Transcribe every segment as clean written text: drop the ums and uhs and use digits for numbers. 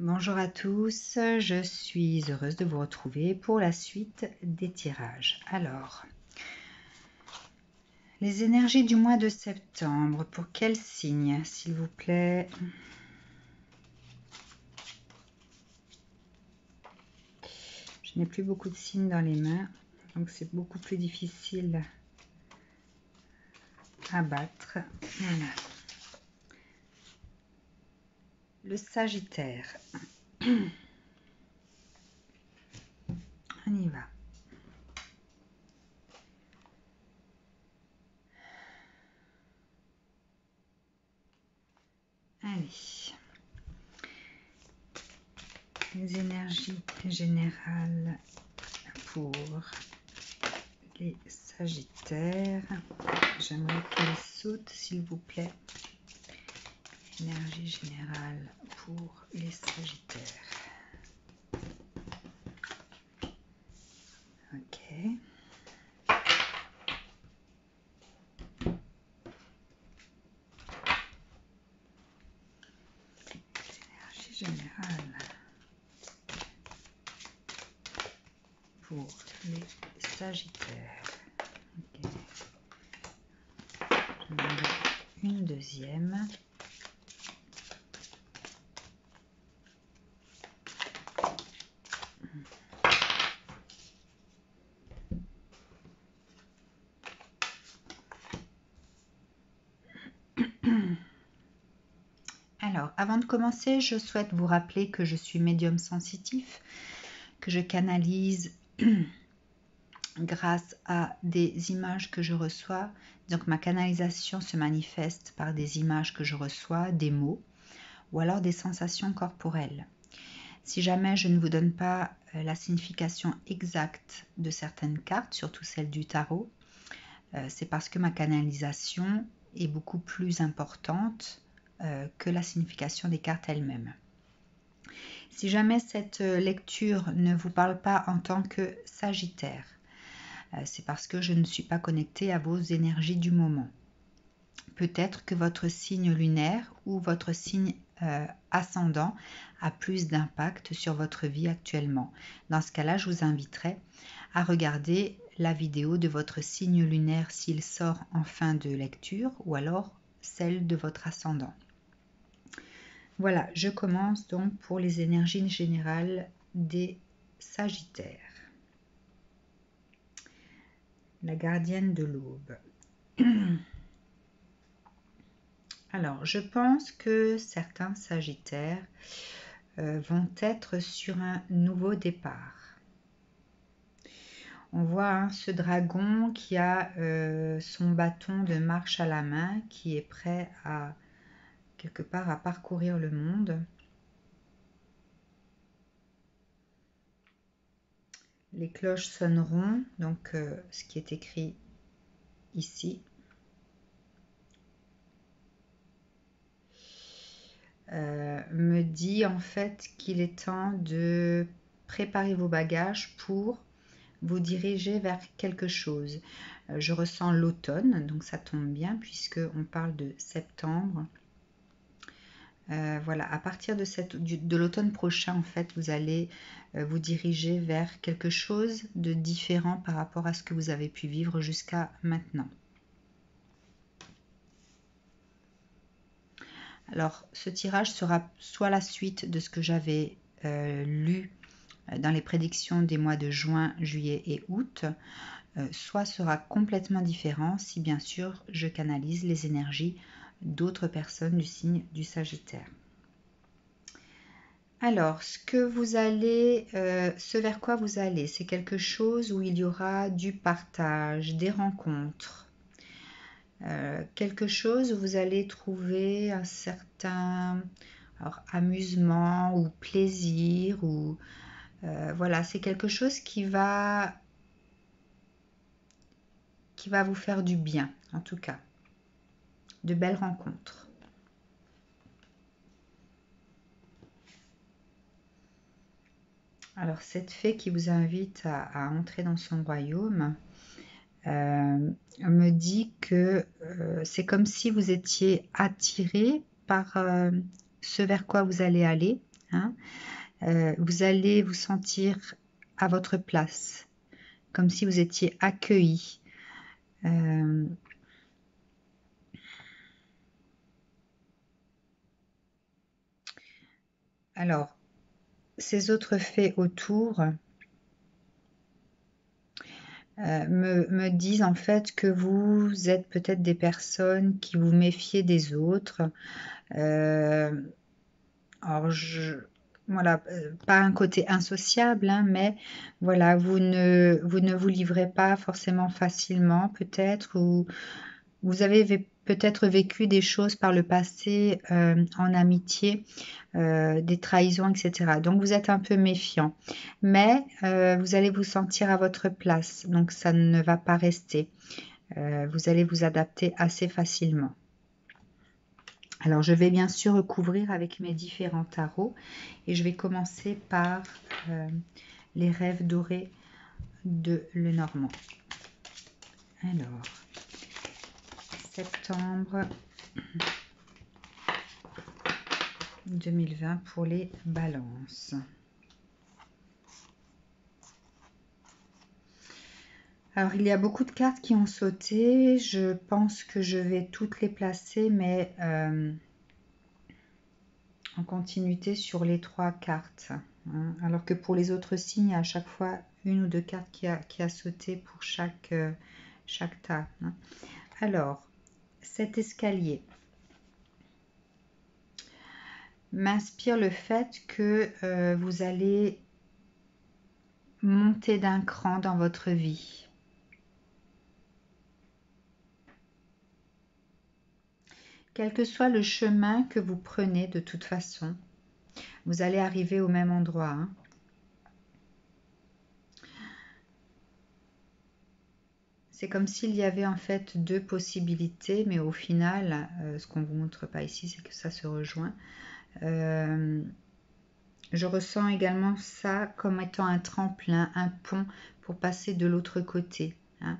Bonjour à tous, je suis heureuse de vous retrouver pour la suite des tirages. Alors, les énergies du mois de septembre, pour quel signe, s'il vous plaît? Je n'ai plus beaucoup de signes dans les mains, donc c'est beaucoup plus difficile à battre. Voilà. Le Sagittaire. On y va. Allez. Les énergies générales pour les Sagittaires. J'aimerais qu'elle saute, s'il vous plaît. Énergie générale pour les Sagittaires. Ok. Énergie générale pour les Sagittaires. Ok. J'en ai une deuxième. Alors, avant de commencer, je souhaite vous rappeler que je suis médium sensitif, que je canalise grâce à des images que je reçois. Donc, ma canalisation se manifeste par des images que je reçois, des mots, ou alors des sensations corporelles. Si jamais je ne vous donne pas la signification exacte de certaines cartes, surtout celle du tarot, c'est parce que ma canalisation est beaucoup plus importante que la signification des cartes elles-mêmes. Si jamais cette lecture ne vous parle pas en tant que Sagittaire, c'est parce que je ne suis pas connectée à vos énergies du moment. Peut-être que votre signe lunaire ou votre signe ascendant a plus d'impact sur votre vie actuellement. Dans ce cas-là, je vous inviterai à regarder la vidéo de votre signe lunaire s'il sort en fin de lecture ou alors celle de votre ascendant. Voilà, je commence donc pour les énergies générales des Sagittaires. La gardienne de l'aube. Alors, je pense que certains Sagittaires vont être sur un nouveau départ. On voit ce dragon qui a son bâton de marche à la main, qui est prêt à quelque part à parcourir le monde. Les cloches sonneront, donc ce qui est écrit ici. Me dit en fait qu'il est temps de préparer vos bagages pour vous diriger vers quelque chose. Je ressens l'automne, donc ça tombe bien puisque on parle de septembre. Voilà, à partir de l'automne prochain, en fait, vous allez vous diriger vers quelque chose de différent par rapport à ce que vous avez pu vivre jusqu'à maintenant. Alors, ce tirage sera soit la suite de ce que j'avais lu dans les prédictions des mois de juin, juillet et août, soit sera complètement différent si bien sûr je canalise les énergies d'autres personnes du signe du Sagittaire. Alors, ce vers quoi vous allez, c'est quelque chose où il y aura du partage, des rencontres, quelque chose où vous allez trouver un certain amusement ou plaisir, ou voilà, c'est quelque chose qui va vous faire du bien, en tout cas, de belles rencontres. Alors, cette fée qui vous invite à entrer dans son royaume me dit que c'est comme si vous étiez attiré par ce vers quoi vous allez aller, hein. Vous allez vous sentir à votre place, comme si vous étiez accueilli. Alors, ces autres faits autour me disent en fait que vous êtes peut-être des personnes qui vous méfiez des autres. Alors, voilà, pas un côté insociable, hein, mais voilà, vous ne vous livrez pas forcément facilement, peut-être, ou vous avez peut-être vécu des choses par le passé en amitié, des trahisons, etc. Donc, vous êtes un peu méfiant, mais vous allez vous sentir à votre place, donc ça ne va pas rester. Vous allez vous adapter assez facilement. Alors, je vais bien sûr recouvrir avec mes différents tarots et je vais commencer par les rêves dorés de Lenormand. Alors, septembre 2020 pour les balances. Alors, il y a beaucoup de cartes qui ont sauté. Je pense que je vais toutes les placer, mais en continuité sur les 3 cartes. Hein. Alors que pour les autres signes, il y a à chaque fois une ou deux cartes qui a sauté pour chaque tas. Hein. Alors, cet escalier m'inspire le fait que vous allez monter d'un cran dans votre vie. Quel que soit le chemin que vous prenez, de toute façon, vous allez arriver au même endroit. Hein. C'est comme s'il y avait en fait 2 possibilités, mais au final, ce qu'on ne vous montre pas ici, c'est que ça se rejoint. Je ressens également ça comme étant un tremplin, un pont pour passer de l'autre côté. Hein.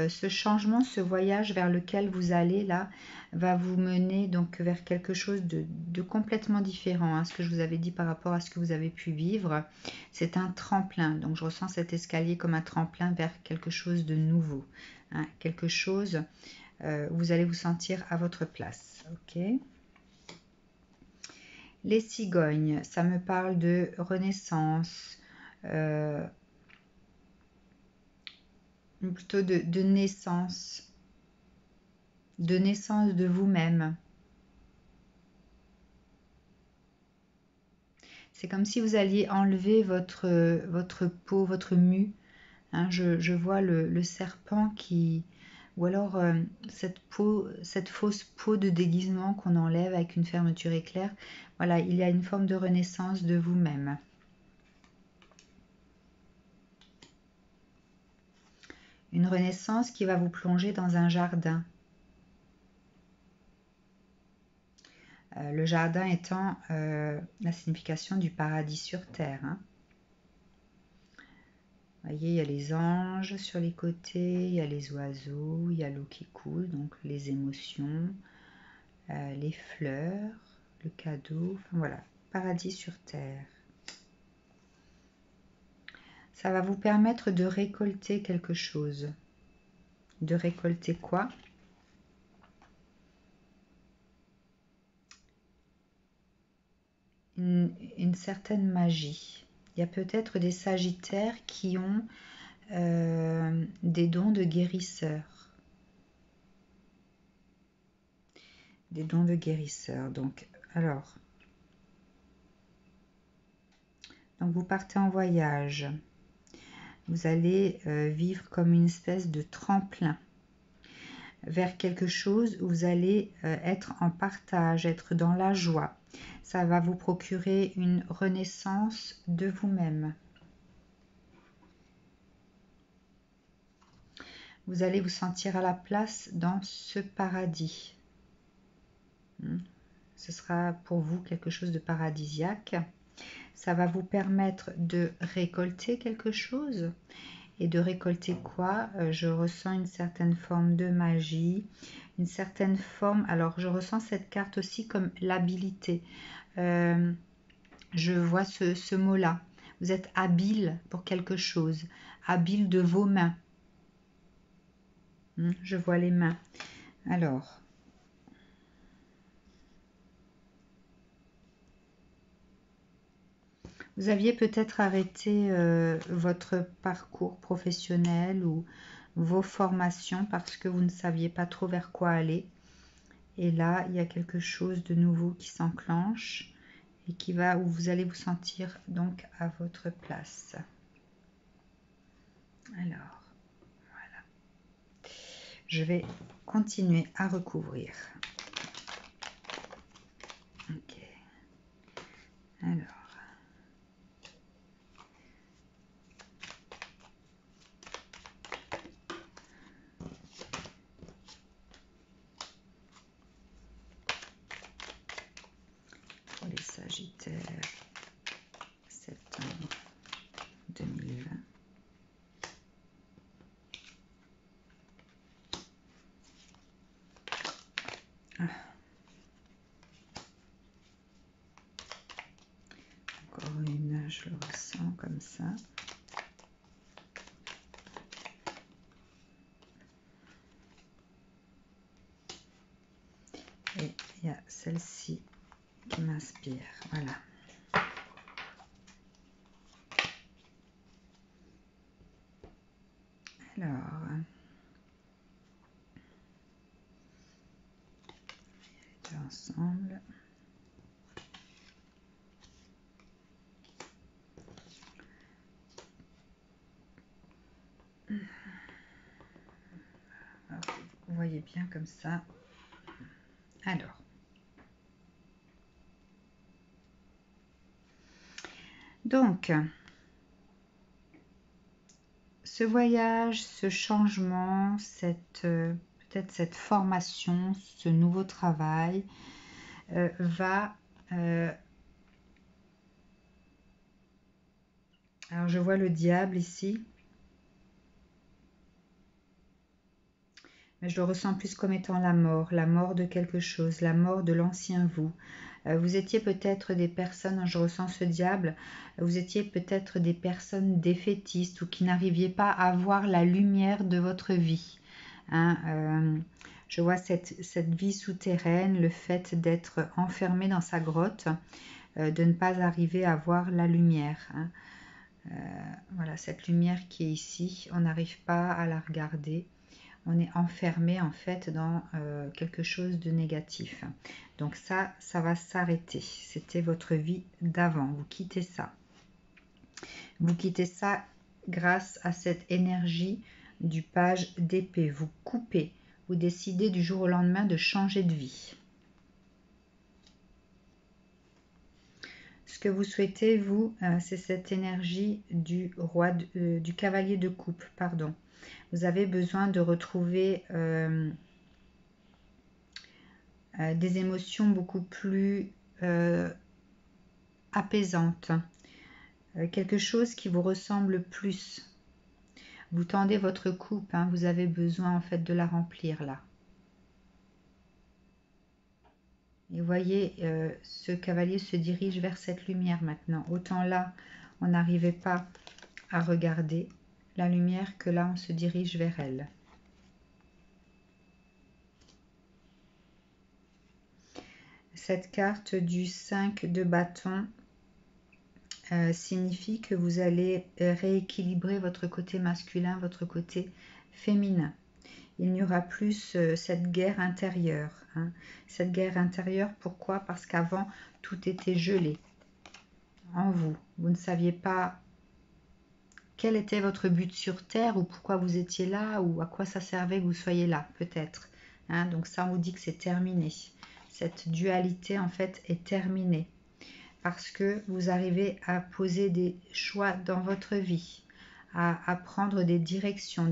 Ce changement, ce voyage vers lequel vous allez là, va vous mener donc vers quelque chose de complètement différent. Hein. Ce que je vous avais dit par rapport à ce que vous avez pu vivre, c'est un tremplin. Donc je ressens cet escalier comme un tremplin vers quelque chose de nouveau. Hein. Quelque chose où vous allez vous sentir à votre place. Ok ? Les cigognes, ça me parle de renaissance, plutôt de naissance de vous-même. C'est comme si vous alliez enlever votre peau, votre mue. Hein, je vois le serpent qui... Ou alors cette fausse peau de déguisement qu'on enlève avec une fermeture éclair. Voilà, il y a une forme de renaissance de vous-même. Une renaissance qui va vous plonger dans un jardin. Le jardin étant la signification du paradis sur terre. Hein. Vous voyez, il y a les anges sur les côtés, il y a les oiseaux, il y a l'eau qui coule, donc les émotions, les fleurs, le cadeau, enfin voilà, paradis sur terre. Ça va vous permettre de récolter quelque chose. De récolter quoi ? Une certaine magie. Il y a peut-être des sagittaires qui ont des dons de guérisseur. Des dons de guérisseur. Donc vous partez en voyage. Vous allez vivre comme une espèce de tremplin vers quelque chose où vous allez être en partage, être dans la joie. Ça va vous procurer une renaissance de vous-même. Vous allez vous sentir à la place dans ce paradis. Ce sera pour vous quelque chose de paradisiaque. Ça va vous permettre de récolter quelque chose. Et de récolter quoi? Je ressens une certaine forme de magie, une certaine forme... Alors, je ressens cette carte aussi comme l'habilité. Je vois ce mot-là. Vous êtes habile pour quelque chose, habile de vos mains. Je vois les mains. Alors, vous aviez peut-être arrêté votre parcours professionnel ou vos formations parce que vous ne saviez pas trop vers quoi aller. Et là, il y a quelque chose de nouveau qui s'enclenche et où vous allez vous sentir donc à votre place. Alors, voilà. Je vais continuer à recouvrir. Ok. Alors. Pour les Sagittaires, septembre 2020. Ah. Encore une, je le ressens comme ça. Et il y a celle-ci qui m'inspire. Voilà. Alors, les deux ensemble. Alors, vous voyez bien comme ça. Alors. Donc, ce voyage, ce changement, peut-être cette formation, ce nouveau travail va... alors, je vois le diable ici. Mais je le ressens plus comme étant la mort de quelque chose, la mort de l'ancien vous. Vous étiez peut-être des personnes, je ressens ce diable, vous étiez peut-être des personnes défaitistes ou qui n'arriviez pas à voir la lumière de votre vie. Je vois cette vie souterraine, le fait d'être enfermé dans sa grotte, de ne pas arriver à voir la lumière. Voilà, cette lumière qui est ici, on n'arrive pas à la regarder. On est enfermé en fait dans quelque chose de négatif. Donc ça va s'arrêter. C'était votre vie d'avant. Vous quittez ça. Vous quittez ça grâce à cette énergie du page d'épée. Vous coupez. Vous décidez du jour au lendemain de changer de vie. Ce que vous souhaitez, vous, c'est cette énergie du cavalier de coupe, pardon. Vous avez besoin de retrouver des émotions beaucoup plus apaisantes, quelque chose qui vous ressemble plus. Vous tendez votre coupe, vous avez besoin en fait de la remplir là. Et voyez, ce cavalier se dirige vers cette lumière maintenant. Autant là, on n'arrivait pas à regarder la lumière que là, on se dirige vers elle. Cette carte du 5 de bâton signifie que vous allez rééquilibrer votre côté masculin, votre côté féminin. Il n'y aura plus cette guerre intérieure. Cette guerre intérieure, pourquoi? Parce qu'avant, tout était gelé en vous. Vous ne saviez pas quel était votre but sur Terre ou pourquoi vous étiez là ou à quoi ça servait que vous soyez là, peut-être. Donc ça, on vous dit que c'est terminé. Cette dualité, en fait, est terminée. Parce que vous arrivez à poser des choix dans votre vie, à prendre des directions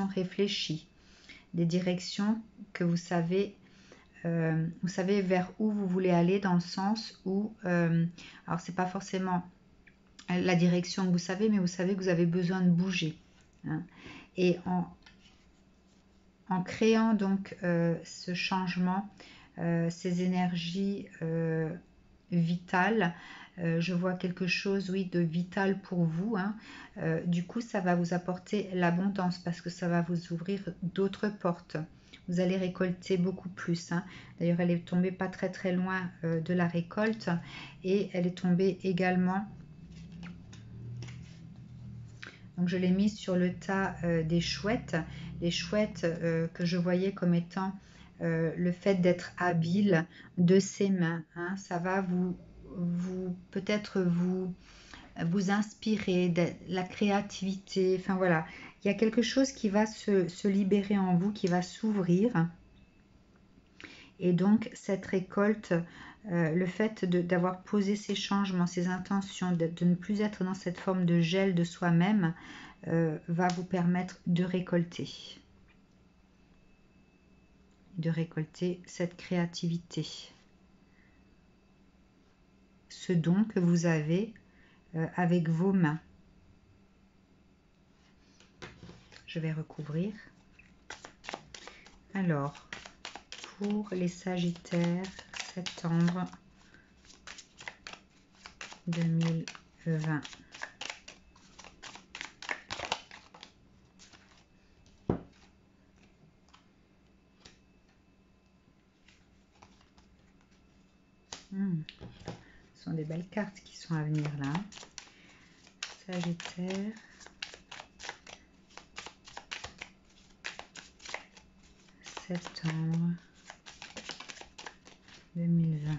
réfléchies, des directions que vous savez vers où vous voulez aller, dans le sens où, alors c'est pas forcément la direction que vous savez, mais vous savez que vous avez besoin de bouger. Et en créant donc ce changement, ces énergies vitales, Je vois quelque chose, oui, de vital pour vous, hein. Du coup, ça va vous apporter l'abondance parce que ça va vous ouvrir d'autres portes. Vous allez récolter beaucoup plus, hein. D'ailleurs, elle est tombée pas très très loin de la récolte et elle est tombée également. Donc, je l'ai mise sur le tas des chouettes. Les chouettes que je voyais comme étant le fait d'être habile de ses mains, hein. Ça va peut-être vous inspirer, de la créativité. Enfin voilà, il y a quelque chose qui va se libérer en vous, qui va s'ouvrir. Et donc cette récolte, le fait d'avoir posé ces changements, ces intentions, de ne plus être dans cette forme de gel de soi-même, va vous permettre de récolter cette créativité, ce don que vous avez avec vos mains. Je vais recouvrir. Alors, pour les Sagittaires, septembre 2020. Ce sont des belles cartes qui sont à venir là. Sagittaire. Septembre 2020.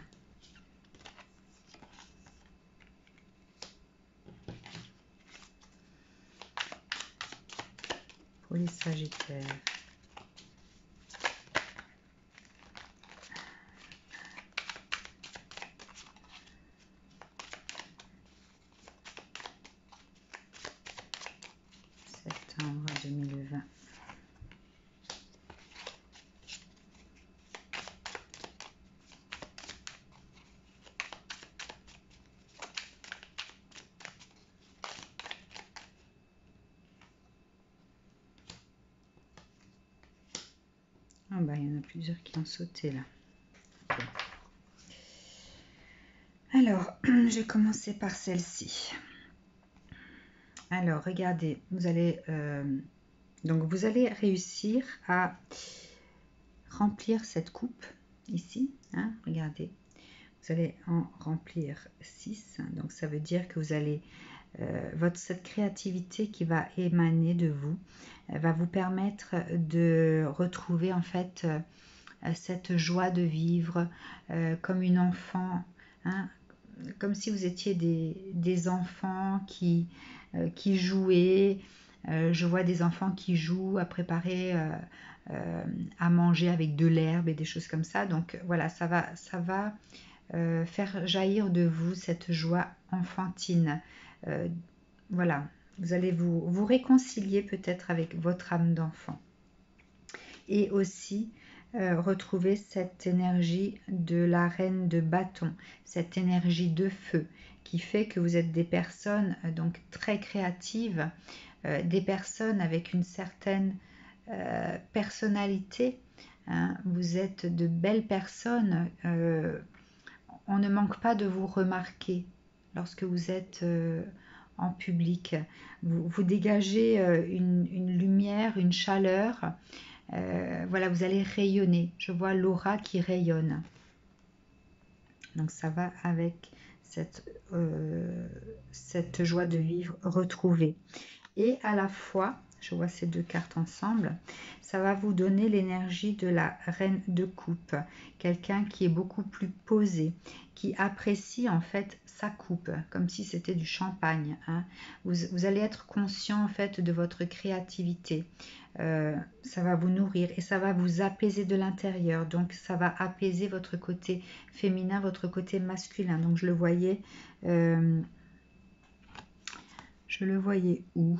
Pour les Sagittaires. Septembre 2020. Ah bah, il y en a plusieurs qui ont sauté là. Okay. Alors, je vais commencer par celle-ci. Alors, regardez, vous allez réussir à remplir cette coupe ici, hein, regardez. Vous allez en remplir 6, donc ça veut dire que vous allez cette créativité qui va émaner de vous va vous permettre de retrouver en fait cette joie de vivre comme une enfant, hein, comme si vous étiez des enfants qui jouaient. Je vois des enfants qui jouent à préparer à manger avec de l'herbe et des choses comme ça. Donc voilà, ça va faire jaillir de vous cette joie enfantine. Voilà, vous allez vous réconcilier peut-être avec votre âme d'enfant. Et aussi retrouver cette énergie de la reine de bâton, cette énergie de feu qui fait que vous êtes des personnes donc très créatives, des personnes avec une certaine personnalité, hein. Vous êtes de belles personnes, on ne manque pas de vous remarquer lorsque vous êtes en public. Vous dégagez une lumière, une chaleur. Voilà, vous allez rayonner. Je vois l'aura qui rayonne. Donc ça va avec cette joie de vivre retrouvée. Et à la fois, je vois ces deux cartes ensemble, ça va vous donner l'énergie de la reine de coupe, quelqu'un qui est beaucoup plus posé, qui apprécie en fait sa coupe, comme si c'était du champagne, hein. Vous allez être conscient en fait de votre créativité, ça va vous nourrir et ça va vous apaiser de l'intérieur, donc ça va apaiser votre côté féminin, votre côté masculin. Donc je le voyais où?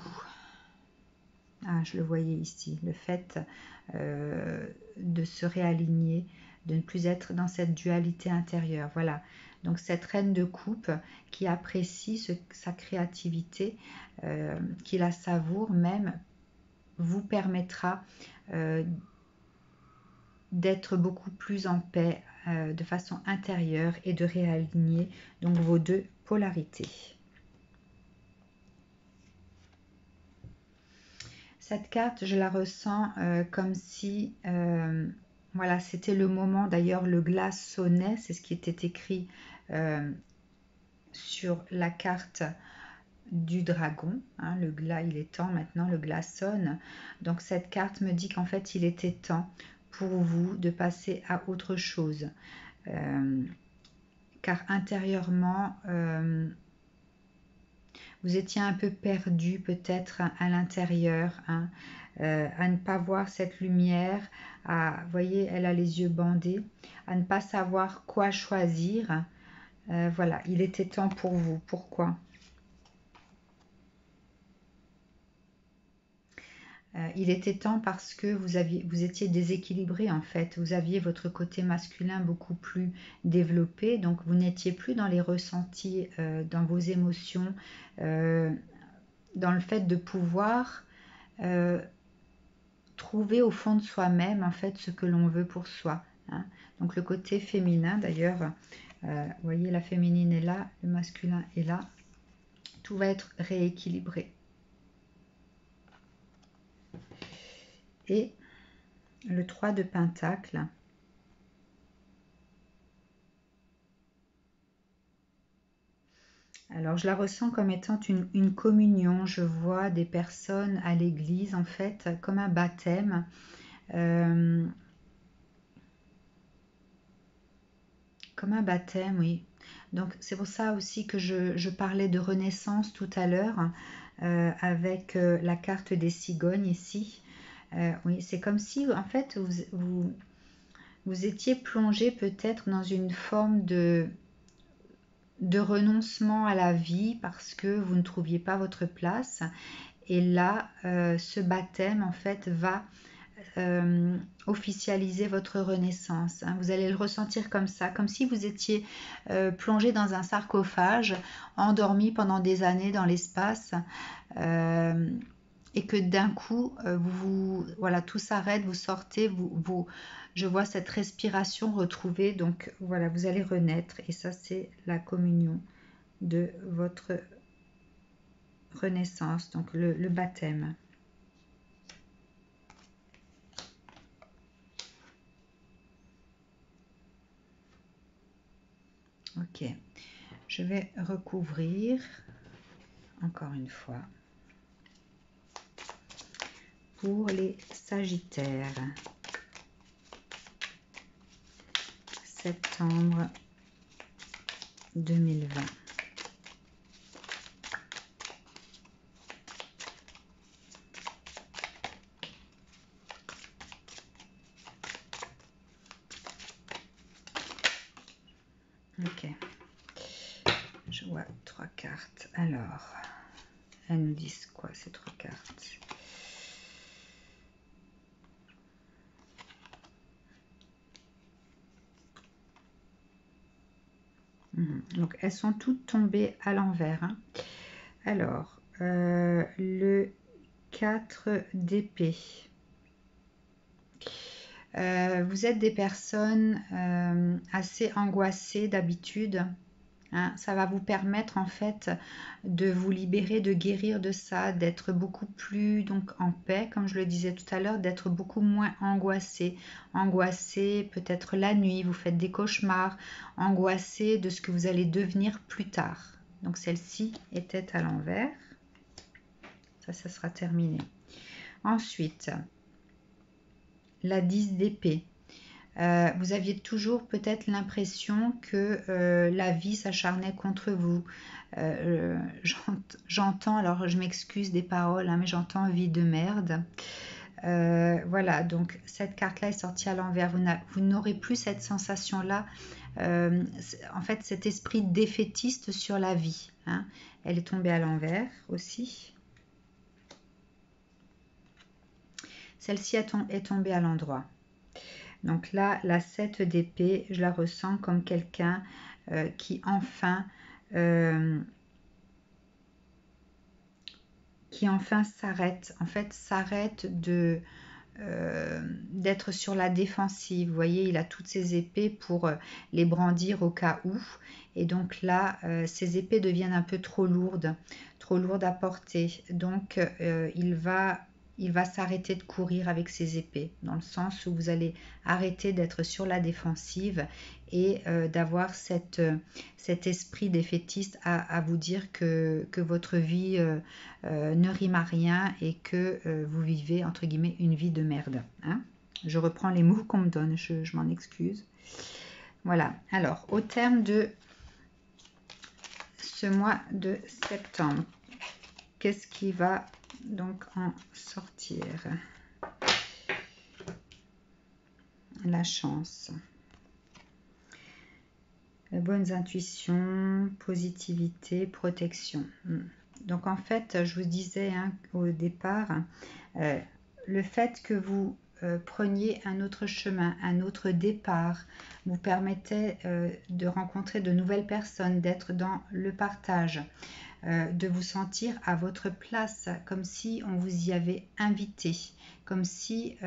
Ah, je le voyais ici, le fait de se réaligner, de ne plus être dans cette dualité intérieure. Voilà, donc cette reine de coupe qui apprécie sa créativité, qui la savoure même, vous permettra d'être beaucoup plus en paix de façon intérieure et de réaligner donc vos deux polarité. Cette carte, je la ressens comme si, voilà, c'était le moment. D'ailleurs, le glas sonnait, c'est ce qui était écrit sur la carte du dragon. Hein, le glas, il est temps maintenant, le glas sonne. Donc cette carte me dit qu'en fait, il était temps pour vous de passer à autre chose. Car intérieurement, vous étiez un peu perdu peut-être à l'intérieur, hein, à ne pas voir cette lumière, vous voyez, elle a les yeux bandés, à ne pas savoir quoi choisir. Voilà, il était temps pour vous. Pourquoi? Il était temps parce que vous étiez déséquilibré en fait. Vous aviez votre côté masculin beaucoup plus développé, donc vous n'étiez plus dans les ressentis, dans vos émotions, dans le fait de pouvoir trouver au fond de soi-même en fait ce que l'on veut pour soi. Hein. Donc le côté féminin d'ailleurs, vous voyez, la féminine est là, le masculin est là. Tout va être rééquilibré. Et le 3 de Pentacle. Alors, je la ressens comme étant une communion. Je vois des personnes à l'église, en fait, comme un baptême. Comme un baptême, oui. Donc, c'est pour ça aussi que je parlais de renaissance tout à l'heure, avec la carte des cigognes ici. Oui, c'est comme si, en fait, vous étiez plongé peut-être dans une forme de renoncement à la vie parce que vous ne trouviez pas votre place. Et là, ce baptême, en fait, va officialiser votre renaissance. Hein. Vous allez le ressentir comme ça, comme si vous étiez plongé dans un sarcophage, endormi pendant des années dans l'espace. Et que d'un coup, voilà, tout s'arrête, vous sortez, je vois cette respiration retrouvée, donc voilà, vous allez renaître, et ça c'est la communion de votre renaissance, donc le baptême. Ok, je vais recouvrir encore une fois pour les Sagittaires. Septembre 2020. Ok, je vois 3 cartes. Alors, elles nous disent quoi ces 3 cartes? Donc, elles sont toutes tombées à l'envers. Hein. Alors, le 4 d'épée. Vous êtes des personnes assez angoissées d'habitude. Hein, ça va vous permettre en fait de vous libérer, de guérir de ça, d'être beaucoup plus donc en paix, comme je le disais tout à l'heure, d'être beaucoup moins angoissé. Angoissé peut-être la nuit, vous faites des cauchemars, angoissé de ce que vous allez devenir plus tard. Donc celle-ci était à l'envers. Ça sera terminé. Ensuite, la 10 d'épée. Vous aviez toujours peut-être l'impression que la vie s'acharnait contre vous. J'entends, alors je m'excuse des paroles, hein, mais j'entends vie de merde. Voilà, donc cette carte-là est sortie à l'envers. Vous n'aurez plus cette sensation-là. En fait, cet esprit défaitiste sur la vie. Hein. Elle est tombée à l'envers aussi. Celle-ci est tombée à l'endroit. Donc là, la 7 d'épée, je la ressens comme quelqu'un qui enfin s'arrête. En fait, s'arrête de d'être sur la défensive. Vous voyez, il a toutes ses épées pour les brandir au cas où. Et donc là, ces épées deviennent un peu trop lourdes à porter. Donc, il va s'arrêter de courir avec ses épées, dans le sens où vous allez arrêter d'être sur la défensive et d'avoir cet esprit défaitiste à vous dire que votre vie ne rime à rien et que vous vivez, entre guillemets, une vie de merde. Hein. Je reprends les mots qu'on me donne, je m'en excuse. Voilà, alors, au terme de ce mois de septembre, qu'est-ce qui va donc en sortir? La chance. Bonnes intuitions, positivité, protection. Donc en fait, je vous disais au départ, le fait que vous preniez un autre chemin, un autre départ, vous permettait de rencontrer de nouvelles personnes, d'être dans le partage, de vous sentir à votre place, comme si on vous y avait invité, comme si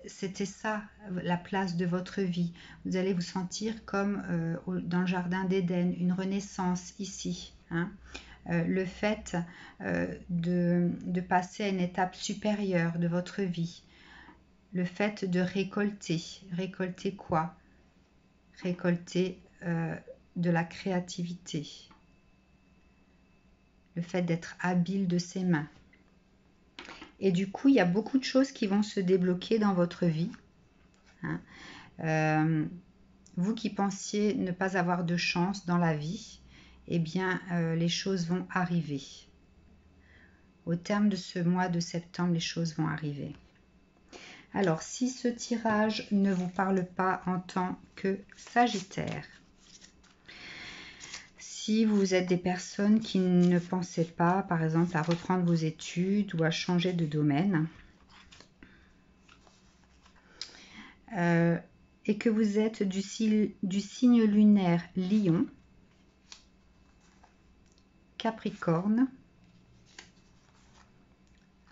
c'était ça la place de votre vie. Vous allez vous sentir comme dans le jardin d'Éden, une renaissance ici. Hein. Le fait de passer à une étape supérieure de votre vie. Le fait de récolter. Récolter quoi? Récolter de la créativité. Le fait d'être habile de ses mains. Et du coup, il y a beaucoup de choses qui vont se débloquer dans votre vie. Hein. Vous qui pensiez ne pas avoir de chance dans la vie, eh bien, les choses vont arriver. Au terme de ce mois de septembre, les choses vont arriver. Alors, si ce tirage ne vous parle pas en tant que Sagittaire, si vous êtes des personnes qui ne pensaient pas, par exemple, à reprendre vos études ou à changer de domaine, et que vous êtes du signe lunaire Lion, Capricorne,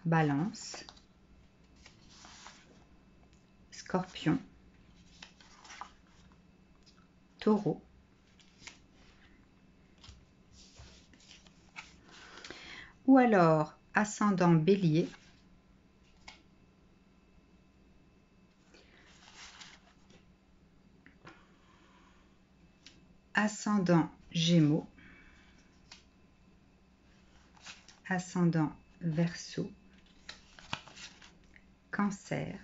Balance, Scorpion, Taureau, ou alors ascendant Bélier, ascendant Gémeaux, ascendant Verseau, Cancer,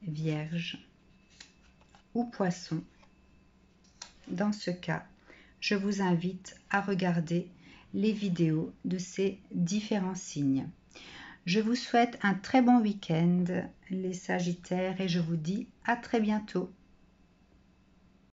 Vierge ou Poisson. Dans ce cas, je vous invite à regarder les vidéos de ces différents signes. Je vous souhaite un très bon week-end, les Sagittaires, et je vous dis à très bientôt.